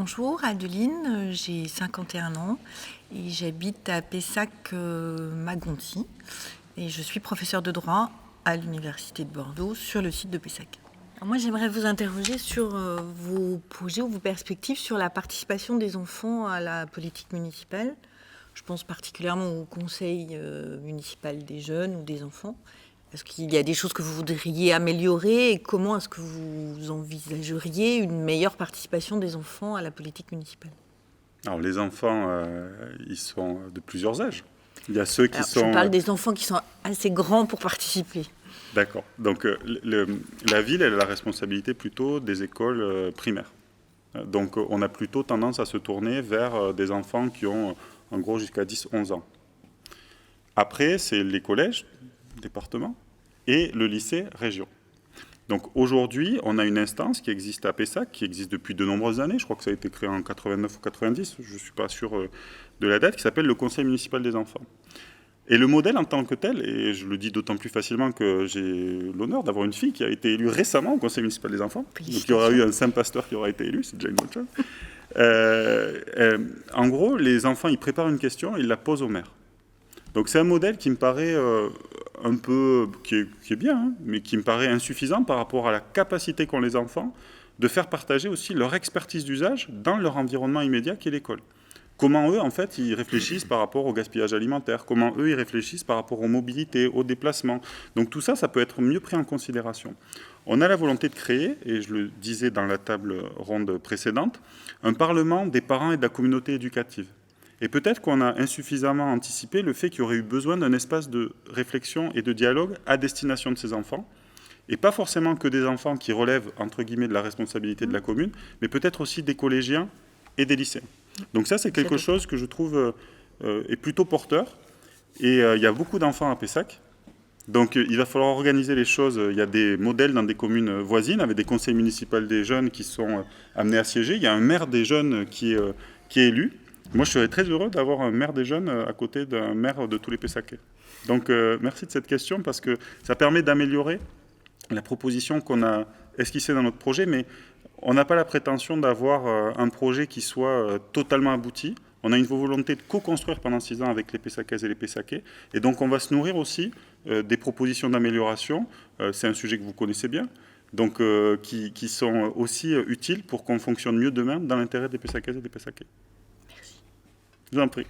Bonjour Adeline, j'ai 51 ans et j'habite à Pessac-Magonty et je suis professeure de droit à l'Université de Bordeaux sur le site de Pessac. Alors moi j'aimerais vous interroger sur vos projets ou vos perspectives sur la participation des enfants à la politique municipale. Je pense particulièrement au conseil municipal des jeunes ou des enfants. Est-ce qu'il y a des choses que vous voudriez améliorer et comment est-ce que vous envisageriez une meilleure participation des enfants à la politique municipale? Alors les enfants, ils sont de plusieurs âges. Il y a ceux qui Je sont... parle des enfants qui sont assez grands pour participer. D'accord. Donc la ville, elle a la responsabilité plutôt des écoles primaires. Donc on a plutôt tendance à se tourner vers des enfants qui ont en gros jusqu'à 10-11 ans. Après, c'est les collèges, départements, et le lycée, région. Donc aujourd'hui, on a une instance qui existe à Pessac, qui existe depuis de nombreuses années, je crois que ça a été créé en 89 ou 90, je ne suis pas sûr de la date, qui s'appelle le Conseil municipal des enfants. Et le modèle en tant que tel, et je le dis d'autant plus facilement que j'ai l'honneur d'avoir une fille qui a été élue récemment au Conseil municipal des enfants, donc il y aura eu un saint pasteur qui aura été élu, c'est déjà une bonne chose. En gros, les enfants, ils préparent une question, ils la posent au maire. Donc c'est un modèle qui me paraît un peu, qui est bien, hein, mais qui me paraît insuffisant par rapport à la capacité qu'ont les enfants de faire partager aussi leur expertise d'usage dans leur environnement immédiat qui est l'école. Comment eux, en fait, ils réfléchissent par rapport au gaspillage alimentaire, comment eux, ils réfléchissent par rapport aux mobilités, aux déplacements. Donc tout ça, ça peut être mieux pris en considération. On a la volonté de créer, et je le disais dans la table ronde précédente, un parlement des parents et de la communauté éducative. Et peut-être qu'on a insuffisamment anticipé le fait qu'il y aurait eu besoin d'un espace de réflexion et de dialogue à destination de ces enfants, et pas forcément que des enfants qui relèvent, entre guillemets, de la responsabilité de la commune, mais peut-être aussi des collégiens et des lycéens. Donc ça, c'est quelque chose que je trouve est plutôt porteur, et il y a beaucoup d'enfants à Pessac, donc il va falloir organiser les choses. Il y a des modèles dans des communes voisines, avec des conseils municipaux des jeunes qui sont amenés à siéger. Il y a un maire des jeunes qui est élu. Moi, je serais très heureux d'avoir un maire des jeunes à côté d'un maire de tous les Pessacais. Donc, merci de cette question parce que ça permet d'améliorer la proposition qu'on a esquissée dans notre projet, mais on n'a pas la prétention d'avoir un projet qui soit totalement abouti. On a une volonté de co-construire pendant 6 ans avec les Pessacaises et les Pessacais, et donc on va se nourrir aussi des propositions d'amélioration. C'est un sujet que vous connaissez bien, donc qui sont aussi utiles pour qu'on fonctionne mieux demain dans l'intérêt des Pessacaises et des Pessacais. Je vous en prie.